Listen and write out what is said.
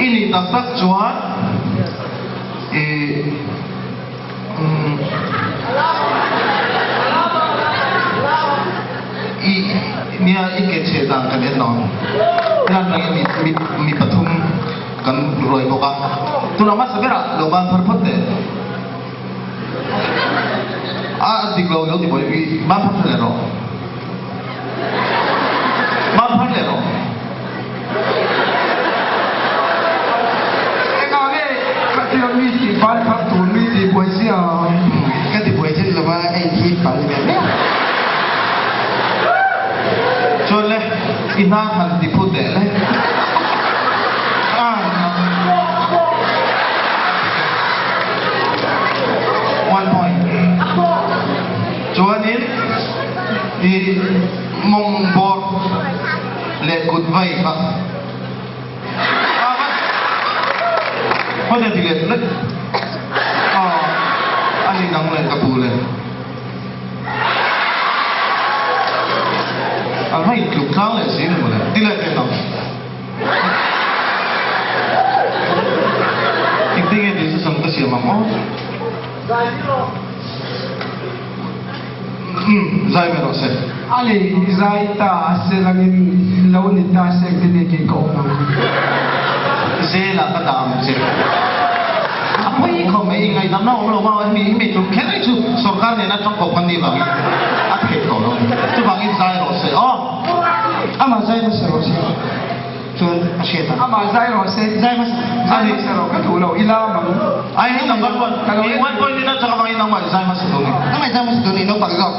ini tak cuan nia iket sedang kan enon dan lagi mi patum kan roi boka tu nama segera loban perpote diglo yo di boleh mampu lero misi bal tu misi poesia kan di poesia lepas ini bal ni Cole ina hal di pudel one point Joanin di Mongbor le good vibe ba Kau dah dilihat lek, ani nang lek kabule. Alhai klub kang lek sini boleh, dilihat ni nang. Intinya di susah tu siapa mau? Zai merose. Ali zai ta aselangin lawan ita sekdene ke kau nang. Zela kadam zela. Apa ini kau mai ingai dalam orang orang ini tu kena itu sorkan ni nak cakap pandai bang. Apa itu kau? Tu bang ini saya rasa. Oh, ama saya masih rasa. Tu asyik. Ama zai rasa. Saya masih. Zai masih rasa. Kau tahu ilam. Ayah ini number one. One point ni nak cakap bang ini number. Saya masih tu ni. Ama zai masih tu ni. No tak kau.